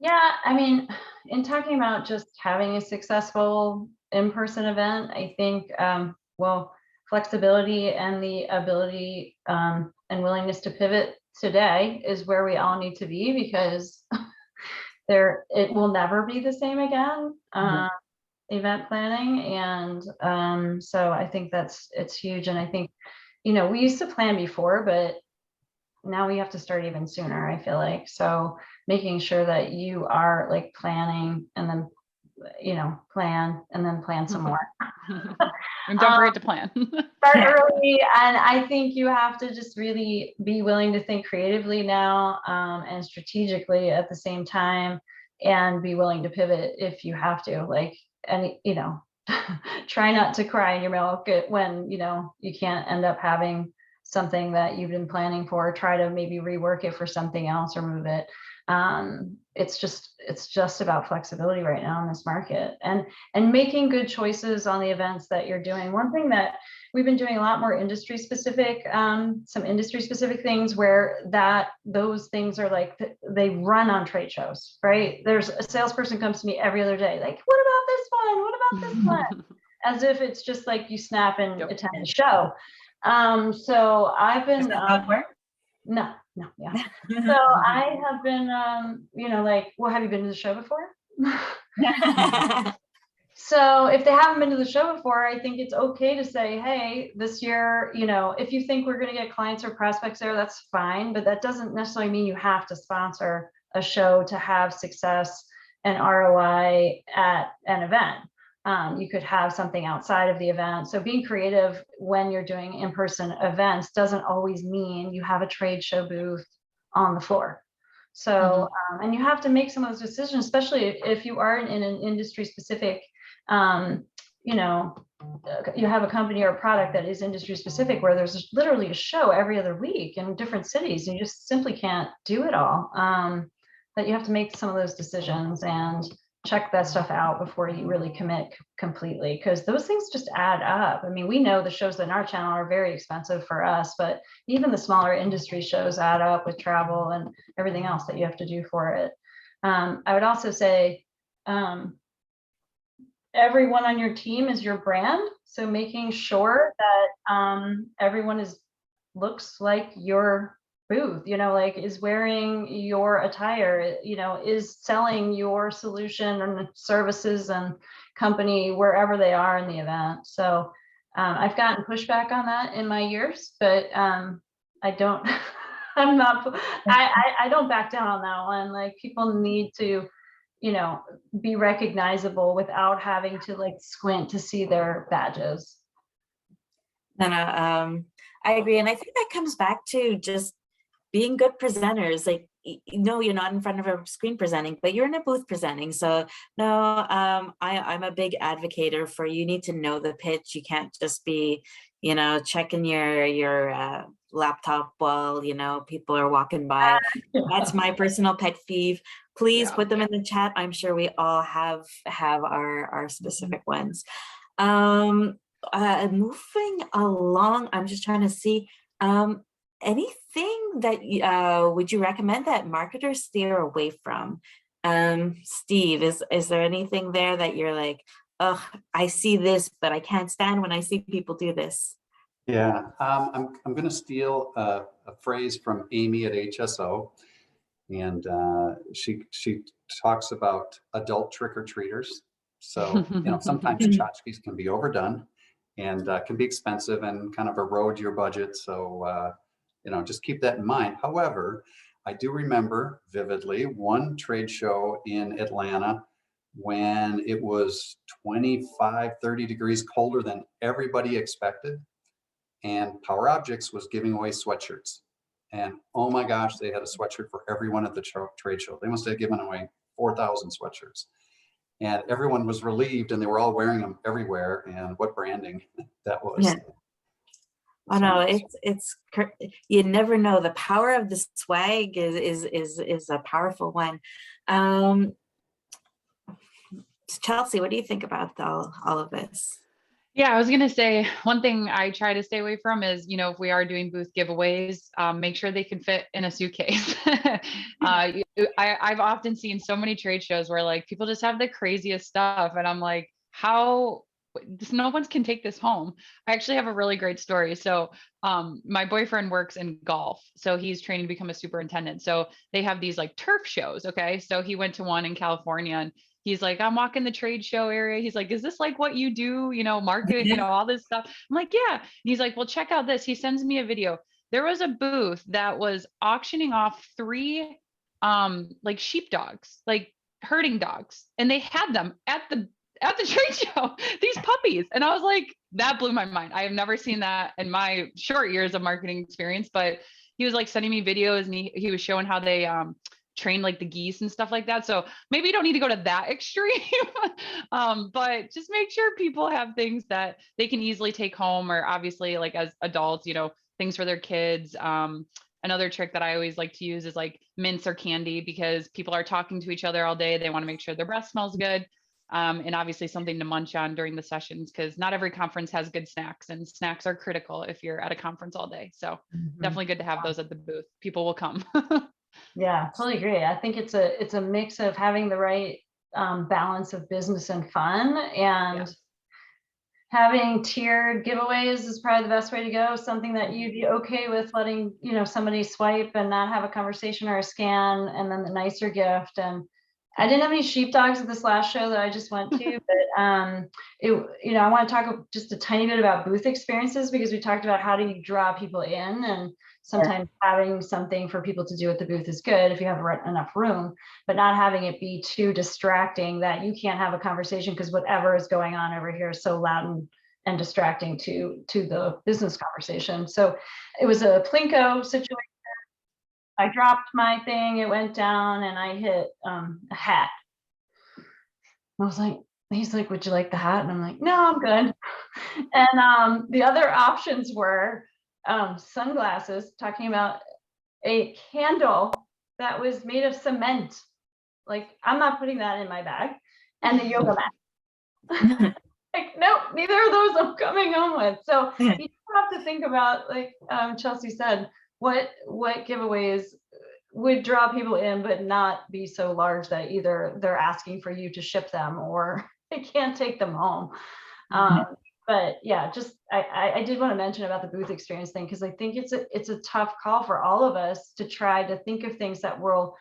Yeah, I mean, in talking about just having a successful in-person event, I think, well, flexibility and the ability and willingness to pivot today is where we all need to be, because it will never be the same again, event planning. And so I think it's huge. And I think, you know, we used to plan before, but now we have to start even sooner, I feel like. So making sure that you are like planning, and then, you know, plan and then plan some more. And don't forget to plan. Start early. And I think you have to just really be willing to think creatively now, and strategically at the same time, and be willing to pivot if you have to, like, and, you know, try not to cry in your milk when, you know, you can't end up having something that you've been planning for. Try to maybe rework it for something else or move it. It's just about flexibility right now in this market, and making good choices on the events that you're doing. One thing that we've been doing a lot more industry specific, some industry specific things where those things are like, they run on trade shows, right? There's a salesperson comes to me every other day, like, what about this one? What about this one? As if it's just like you snap and attend the show. So I've been, Is that how it works? no, yeah. So I have been, you know, like, well, have you been to the show before? So if they haven't been to the show before, I think it's okay to say, hey, this year, you know, if you think we're going to get clients or prospects there, that's fine. But that doesn't necessarily mean you have to sponsor a show to have success and ROI at an event. You could have something outside of the event. So being creative when you're doing in-person events doesn't always mean you have a trade show booth on the floor. So, and you have to make some of those decisions, especially if you are in an industry specific, you know, you have a company or a product that is industry specific, where there's literally a show every other week in different cities. And you just simply can't do it all. But you have to make some of those decisions and check that stuff out before you really commit completely, because those things just add up. I mean, we know the shows in our channel are very expensive for us, but even the smaller industry shows add up with travel and everything else that you have to do for it. I would also say everyone on your team is your brand. So making sure that everyone looks like your booth, you know, like is wearing your attire, you know, is selling your solution and services and company wherever they are in the event. So I've gotten pushback on that in my years, but I don't, I don't back down on that one. Like, people need to, you know, be recognizable without having to like squint to see their badges. No, I agree. And I think that comes back to just being good presenters. Like, you know, you're not in front of a screen presenting, but you're in a booth presenting. So no, I'm a big advocate for, you need to know the pitch. You can't just be, you know, checking your laptop while, you know, people are walking by. That's my personal pet peeve. Please put them in the chat. I'm sure we all have our specific ones. Moving along, I'm just trying to see, anything that would you recommend that marketers steer away from? Steve, is there anything there that you're like, ugh, I see this, but I can't stand when I see people do this? Yeah, I'm going to steal a phrase from Amy at HSO, and she talks about adult trick-or-treaters. So, sometimes tchotchkes can be overdone and can be expensive and kind of erode your budget. So, just keep that in mind. However, I do remember vividly one trade show in Atlanta when it was 25, 30 degrees colder than everybody expected. And Power Objects was giving away sweatshirts. And oh my gosh, they had a sweatshirt for everyone at the trade show. They must have given away 4,000 sweatshirts. And everyone was relieved and they were all wearing them everywhere. And what branding that was. Yeah. Oh no, you never know. The power of the swag is a powerful one. Chelsea, what do you think about all of this? Yeah, I was going to say one thing I try to stay away from is, if we are doing booth giveaways, make sure they can fit in a suitcase. I've often seen so many trade shows where like people just have the craziest stuff. And I'm like, how no one can take this home. I actually have a really great story. So my boyfriend works in golf. So he's training to become a superintendent. So they have these like turf shows. Okay. So he went to one in California and he's like, I'm walking the trade show area. He's like, is this like what you do? Market, all this stuff. I'm like, yeah. And he's like, well, check out this. He sends me a video. There was a booth that was auctioning off 3 like sheepdogs, like herding dogs. And they had them at the trade show, these puppies. And I was like, that blew my mind. I have never seen that in my short years of marketing experience, but he was like sending me videos and he was showing how they train like the geese and stuff like that. So maybe you don't need to go to that extreme, but just make sure people have things that they can easily take home, or obviously like as adults, things for their kids. Another trick that I always like to use is like mints or candy, because people are talking to each other all day. They want to make sure their breath smells good. And obviously something to munch on during the sessions, because not every conference has good snacks, and snacks are critical if you're at a conference all day. So definitely good to have those at the booth. People will come. Yeah, totally agree. I think it's a mix of having the right balance of business and fun, and having tiered giveaways is probably the best way to go. Something that you'd be okay with letting, somebody swipe and not have a conversation or a scan, and then the nicer gift. And I didn't have any sheepdogs at this last show that I just went to, but I want to talk just a tiny bit about booth experiences, because we talked about how do you draw people in, and sometimes having something for people to do at the booth is good if you have enough room, but not having it be too distracting that you can't have a conversation because whatever is going on over here is so loud and distracting to the business conversation. So it was a Plinko situation. I dropped my thing, it went down, and I hit a hat. I was like, he's like, would you like the hat? And I'm like, no, I'm good. And the other options were sunglasses, talking about a candle that was made of cement. Like, I'm not putting that in my bag. And the yoga mat. Like, nope, neither of those I'm coming home with. So you have to think about, like Chelsea said, what giveaways would draw people in, but not be so large that either they're asking for you to ship them or they can't take them home. But yeah, just I did want to mention about the booth experience thing, because I think it's a tough call for all of us to try to think of things that will,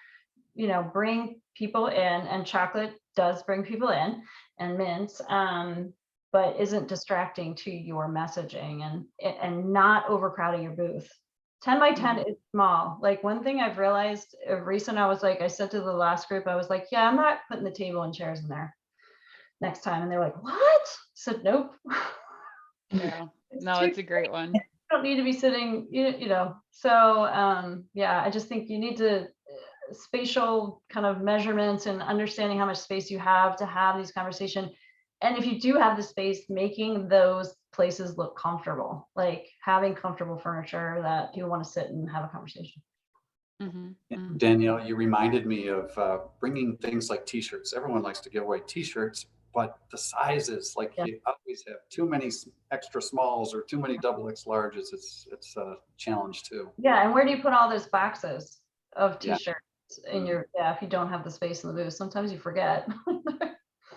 bring people in, and chocolate does bring people in, and mints, but isn't distracting to your messaging, and not overcrowding your booth. 10 by 10 is small. Like, one thing I've realized of recent, I said to the last group, I was like, yeah, I'm not putting the table and chairs in there next time. And they're like, what? I said, nope. Yeah, no, it's a great one. You don't need to be sitting, So yeah, I just think you need to spatial kind of measurements and understanding how much space you have to have these conversations. And if you do have the space, making those places look comfortable, like having comfortable furniture that people want to sit and have a conversation. Danielle, you reminded me of bringing things like t-shirts. Everyone likes to give away t-shirts, but the sizes, like you always have too many extra smalls or too many double X larges. It's a challenge too. Yeah, and where do you put all those boxes of t-shirts in your, if you don't have the space in the booth? Sometimes you forget.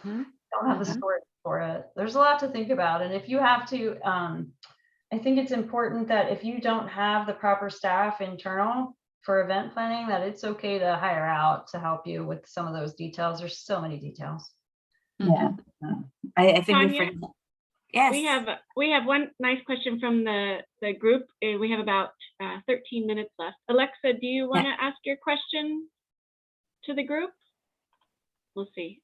Don't have the storage for it. There's a lot to think about. And if you have to, I think it's important that if you don't have the proper staff internal for event planning, that it's okay to hire out to help you with some of those details. There's so many details. Yeah. I think we Tanya? forget. Yes. We have one nice question from the group. We have about 13 minutes left. Alexa, do you want to ask your question to the group? We'll see.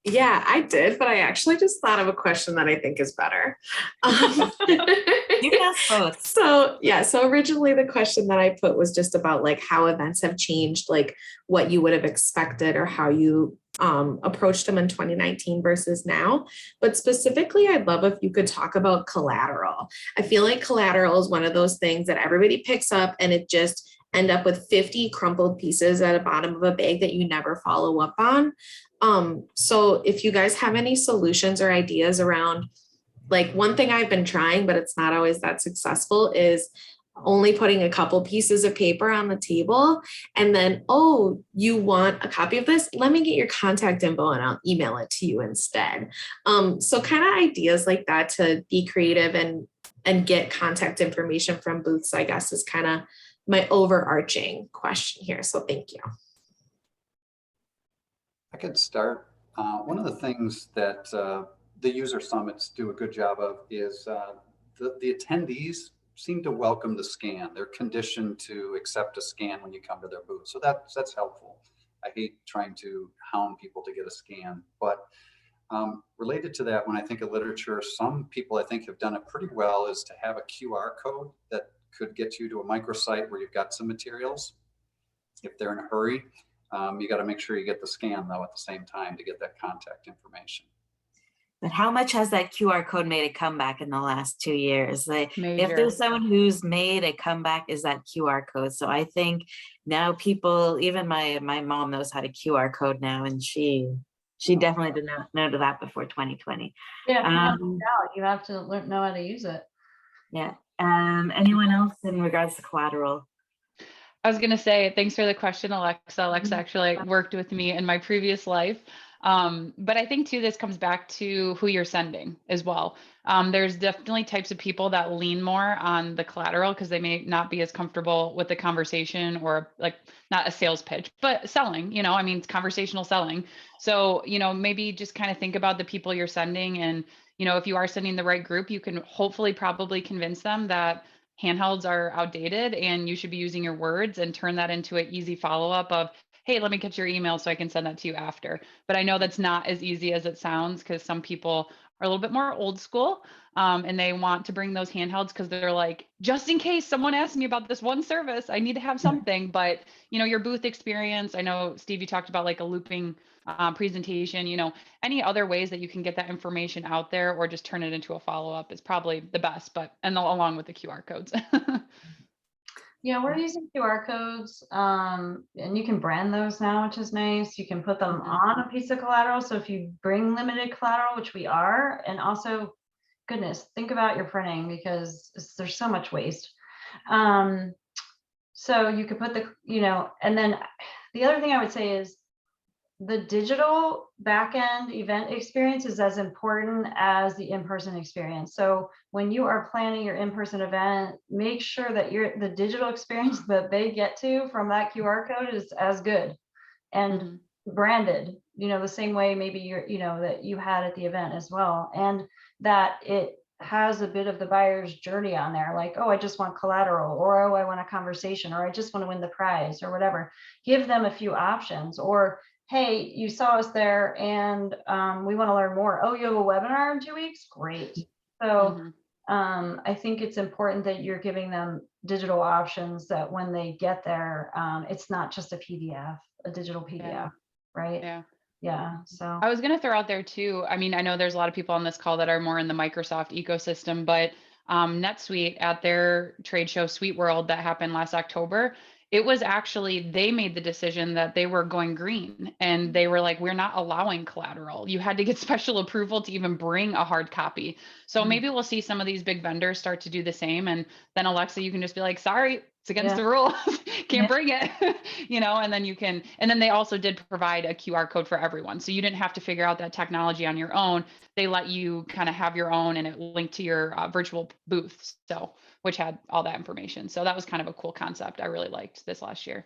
Yeah, I did, but I actually just thought of a question that I think is better. You can ask both. So originally the question that I put was just about like how events have changed, like what you would have expected or how you approached them in 2019 versus now. But specifically, I'd love if you could talk about collateral. I feel like collateral is one of those things that everybody picks up and it just end up with 50 crumpled pieces at the bottom of a bag that you never follow up on. So if you guys have any solutions or ideas around, like one thing I've been trying, but it's not always that successful, is only putting a couple pieces of paper on the table and then, oh, you want a copy of this? Let me get your contact info and I'll email it to you instead. So kind of ideas like that to be creative and get contact information from booths, I guess, is kind of my overarching question here. So thank you. I could start. One of the things that the user summits do a good job of is the attendees seem to welcome the scan. They're conditioned to accept a scan when you come to their booth. So that's helpful. I hate trying to hound people to get a scan, but related to that, when I think of literature, some people I think have done it pretty well is to have a QR code that could get you to a microsite where you've got some materials. If they're in a hurry, you got to make sure you get the scan though at the same time to get that contact information. But how much has that QR code made a comeback in the last 2 years? If Major. there's someone who's made a comeback, is that QR code. So I think now people, even my mom knows how to QR code now, and she definitely did not know that before 2020. Yeah, you have to know how to use it. Yeah. Anyone else in regards to collateral? I was going to say, thanks for the question, Alexa. Alexa actually worked with me in my previous life. But I think too, this comes back to who you're sending as well. There's definitely types of people that lean more on the collateral because they may not be as comfortable with the conversation or like not a sales pitch, but selling, I mean, it's conversational selling. So, maybe just kind of think about the people you're sending. And, if you are sending the right group, you can hopefully probably convince them that handhelds are outdated and you should be using your words and turn that into an easy follow-up of, hey, let me get your email so I can send that to you after. But I know that's not as easy as it sounds because some people are a little bit more old school and they want to bring those handhelds because they're like, just in case someone asks me about this one service, I need to have something. But, your booth experience, I know, Steve, you talked about like a looping presentation, any other ways that you can get that information out there or just turn it into a follow-up is probably the best, and along with the QR codes. Yeah, we're using QR codes and you can brand those now, which is nice. You can put them on a piece of collateral. So if you bring limited collateral, which we are, and also, goodness, think about your printing because there's so much waste. So you could put and then the other thing I would say is the digital backend event experience is as important as the in-person experience. So when you are planning your in-person event, make sure that the digital experience that they get to from that QR code is as good and branded, the same way maybe that you had at the event as well. And that it has a bit of the buyer's journey on there, like, oh, I just want collateral, or oh, I want a conversation, or I just want to win the prize or whatever. Give them a few options, or hey, you saw us there and we want to learn more. Oh, you have a webinar in 2 weeks? Great. So I think it's important that you're giving them digital options that when they get there, it's not just a PDF, a digital PDF, right? Yeah. So I was going to throw out there too. I mean, I know there's a lot of people on this call that are more in the Microsoft ecosystem, but NetSuite at their trade show Suite World that happened last October, it was actually, they made the decision that they were going green and they were like, we're not allowing collateral. You had to get special approval to even bring a hard copy. So maybe we'll see some of these big vendors start to do the same. And then Alexa, you can just be like, sorry, it's against Yeah. the rules. Can't Yeah. bring it, and then you can, and then they also did provide a QR code for everyone. So you didn't have to figure out that technology on your own. They let you kind of have your own, and it linked to your virtual booth. So, which had all that information. So that was kind of a cool concept. I really liked this last year.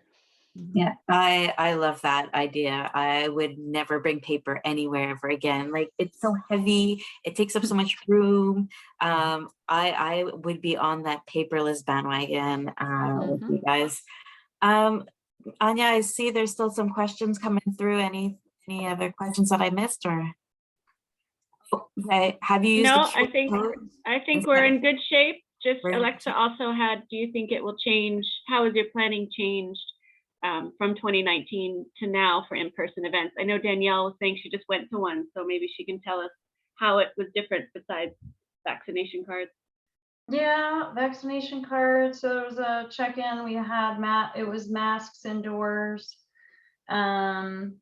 Yeah, I love that idea. I would never bring paper anywhere ever again. Like, it's so heavy. It takes up so much room. I would be on that paperless bandwagon with you guys. Anya, I see there's still some questions coming through. Any other questions that I missed, or okay, have you used No, the QR code? I think we're in good shape. Just We're in good Alexa also had, do you think it will change? How has your planning changed from 2019 to now for in-person events? I know Danielle was saying she just went to one, so maybe she can tell us how it was different besides vaccination cards. Yeah, vaccination cards. So there was a check-in. We had it was masks indoors. Otherwise,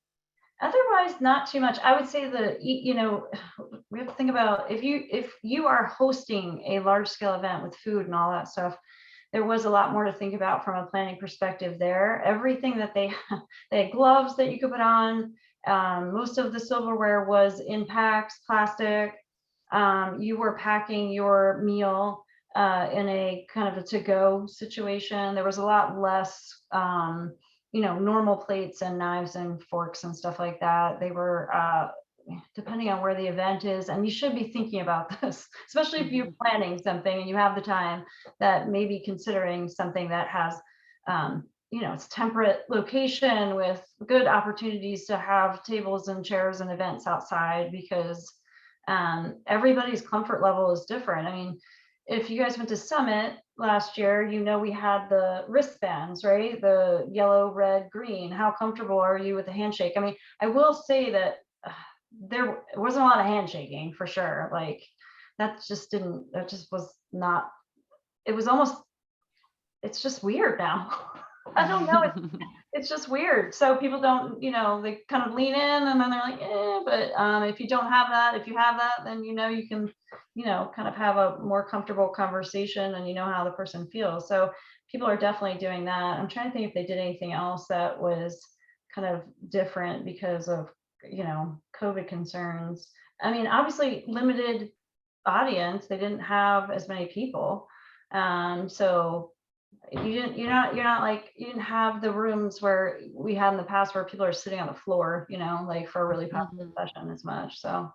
not too much. I would say that, we have to think about if you are hosting a large scale event with food and all that stuff, there was a lot more to think about from a planning perspective there. Everything that they had gloves that you could put on. Most of the silverware was in packs, plastic. You were packing your meal in a kind of a to-go situation. There was a lot less, normal plates and knives and forks and stuff like that. They were, depending on where the event is, and you should be thinking about this, especially if you're planning something and you have the time, that maybe considering something that has, it's temperate location with good opportunities to have tables and chairs and events outside, because everybody's comfort level is different. I mean, if you guys went to Summit last year, we had the wristbands, right? The yellow, red, green. How comfortable are you with the handshake? I mean, I will say that there wasn't a lot of handshaking for sure. Like, that just was not, it's just weird now. I don't know. It's just weird. So people don't, they kind of lean in and then they're like, but if you don't have that, if you have that, then, you can, kind of have a more comfortable conversation and how the person feels. So people are definitely doing that. I'm trying to think if they did anything else that was kind of different because of, COVID concerns. I mean, obviously limited audience, they didn't have as many people. So you didn't have the rooms where we had in the past where people are sitting on the floor, like for a really popular session as much. So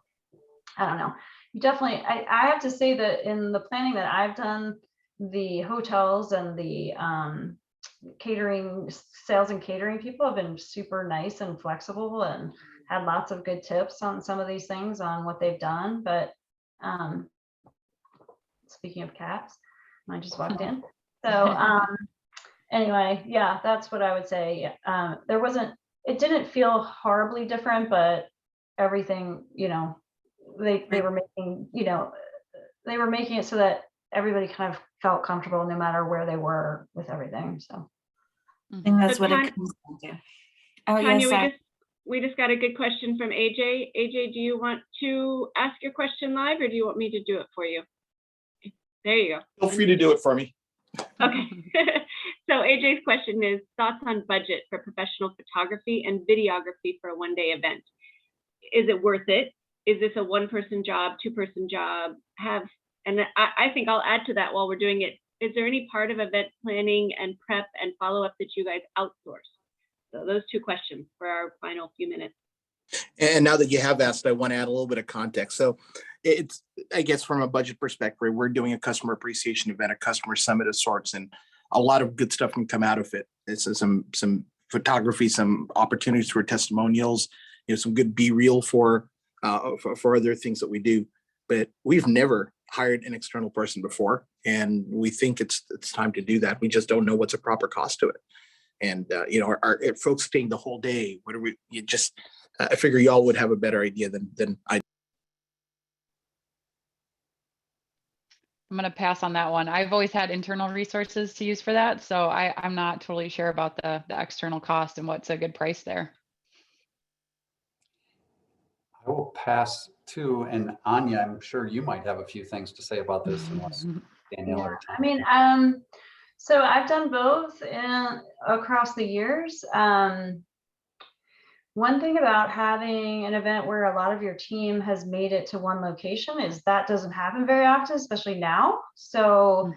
I don't know. You definitely, I have to say that in the planning that I've done, the hotels and the catering, sales and catering people have been super nice and flexible and had lots of good tips on some of these things on what they've done. But speaking of cats, I just walked in. So anyway, yeah, that's what I would say. It didn't feel horribly different, but everything, they were making, they were making it so that everybody kind of felt comfortable no matter where they were with everything. So I think that's what it comes down to. Oh, Tanya, yes, we just got a good question from AJ. AJ, do you want to ask your question live, or do you want me to do it for you? There you go. Feel free to do it for me. Okay. So AJ's question is thoughts on budget for professional photography and videography for a one-day event. Is it worth it? Is this a one-person job, two-person job? And I think I'll add to that while we're doing it. Is there any part of event planning and prep and follow-up that you guys outsource? So those two questions for our final few minutes. And now that you have asked, I want to add a little bit of context. So it's, I guess, from a budget perspective, we're doing a customer appreciation event, a customer summit of sorts, and a lot of good stuff can come out of it. It's some photography, some opportunities for testimonials, some good be-real for other things that we do. But we've never hired an external person before, and we think it's time to do that. We just don't know what's a proper cost to it. And are folks staying the whole day? What are we? I figure y'all would have a better idea than I. I'm going to pass on that one. I've always had internal resources to use for that. So I'm not totally sure about the external cost and what's a good price there. I will pass to, and Anya, I'm sure you might have a few things to say about this, unless Danielle or Tom. I mean, So I've done both across the years. One thing about having an event where a lot of your team has made it to one location is that doesn't happen very often, especially now. So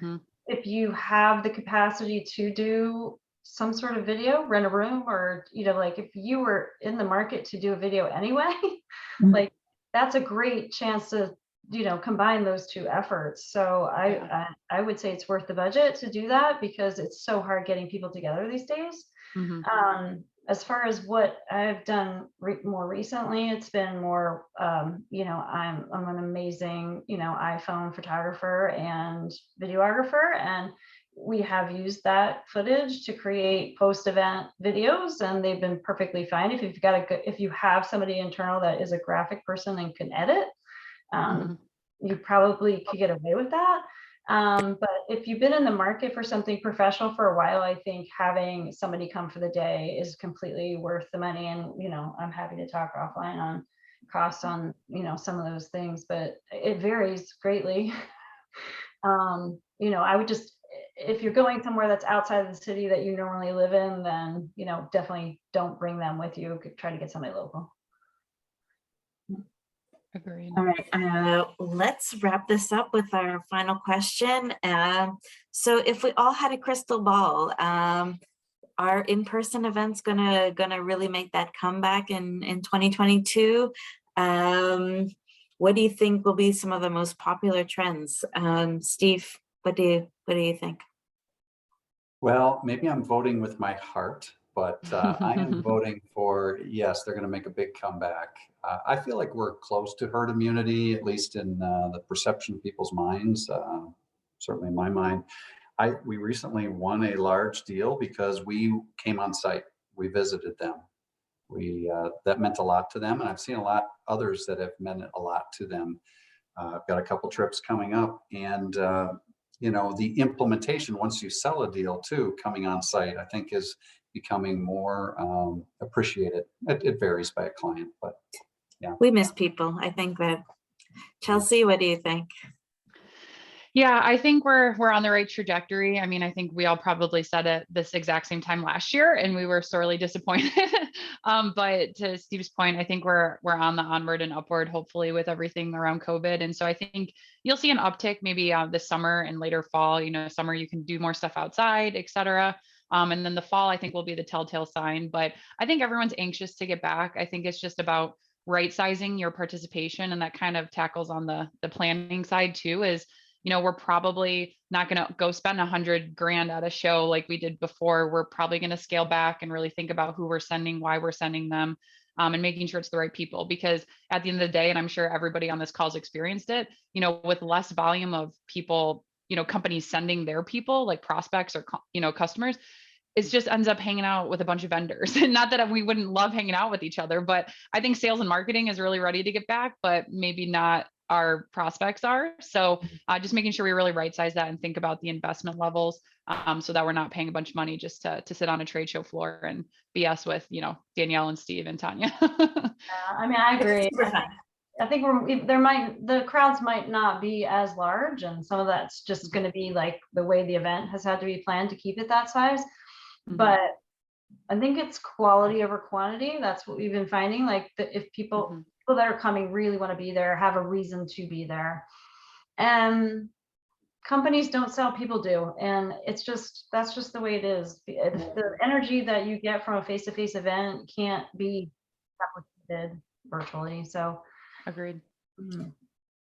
if you have the capacity to do some sort of video, rent a room, or, like if you were in the market to do a video anyway, like that's a great chance to, combine those two efforts. So I would say it's worth the budget to do that because it's so hard getting people together these days. As far as what I've done more recently, it's been more, I'm an amazing, iPhone photographer and videographer, and we have used that footage to create post-event videos, and they've been perfectly fine. If you have somebody internal that is a graphic person and can edit, you probably could get away with that. But if you've been in the market for something professional for a while, I think having somebody come for the day is completely worth the money. And, I'm happy to talk offline on costs on, some of those things, but it varies greatly. I would just, if you're going somewhere that's outside of the city that you normally live in, then, definitely don't bring them with you. Try to get somebody local. Agreed. All right, let's wrap this up with our final question. So if we all had a crystal ball, are in-person events gonna really make that comeback in 2022? What do you think will be some of the most popular trends? Steve, what do you think? Well, maybe I'm voting with my heart, but I am voting for, yes, they're going to make a big comeback. I feel like we're close to herd immunity, at least in the perception of people's minds, certainly in my mind. We recently won a large deal because we came on site. We visited them. That meant a lot to them, and I've seen a lot others that have meant a lot to them. I've got a couple trips coming up, and the implementation, once you sell a deal too, coming on site, I think is becoming more appreciated. It varies by a client, but yeah. We miss people. I think that. Chelsea, what do you think? Yeah, I think we're on the right trajectory. I mean, I think we all probably said it this exact same time last year, and we were sorely disappointed. But to Steve's point, I think we're on the onward and upward, hopefully, with everything around COVID. And so I think you'll see an uptick maybe this summer and later fall. Summer you can do more stuff outside, et cetera. And then the fall, I think, will be the telltale sign. But I think everyone's anxious to get back. I think it's just about right sizing your participation, and that kind of tackles on the planning side too. Is we're probably not going to go spend $100,000 at a show like we did before. We're probably going to scale back and really think about who we're sending, why we're sending them, and making sure it's the right people. Because at the end of the day, and I'm sure everybody on this call's experienced it, with less volume of people, companies sending their people, like prospects or, customers, it just ends up hanging out with a bunch of vendors. And not that we wouldn't love hanging out with each other, but I think sales and marketing is really ready to get back, but maybe not our prospects are. So just making sure we really right size that and think about the investment levels, so that we're not paying a bunch of money just to sit on a trade show floor and BS with, Danielle and Steve and Tanya. I mean, I agree. I think the crowds might not be as large, and some of that's just going to be like the way the event has had to be planned to keep it that size. But I think it's quality over quantity. That's what we've been finding. Like if people that are coming really want to be there, have a reason to be there. And companies don't sell, people do. And that's just the way it is. The energy that you get from a face-to-face event can't be replicated virtually. So agreed.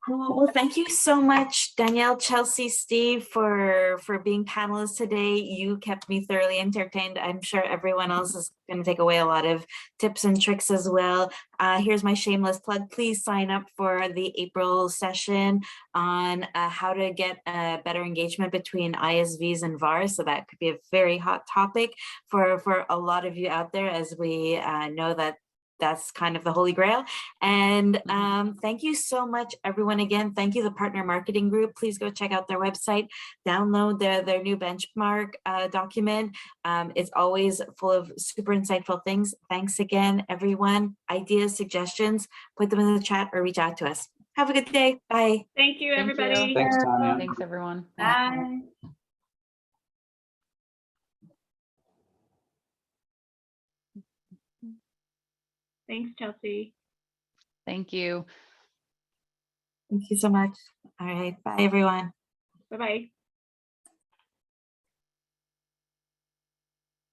Well, thank you so much, Danielle, Chelsea, Steve, for being panelists today. You kept me thoroughly entertained. I'm sure everyone else is going to take away a lot of tips and tricks as well. Here's my shameless plug. Please sign up for the April session on how to get better engagement between ISVs and VARs. So that could be a very hot topic for a lot of you out there, as we know that that's kind of the holy grail. And thank you so much, everyone. Again, thank you, the Partner Marketing Group. Please go check out their website, download their new benchmark document. It's always full of super insightful things. Thanks again, everyone. Ideas, suggestions, put them in the chat or reach out to us. Have a good day. Bye. Thank you, everybody. Thanks, Tanya. Thanks, everyone. bye. Thanks, Chelsea. Thank you. Thank you so much. All right. Bye, everyone. Bye-bye.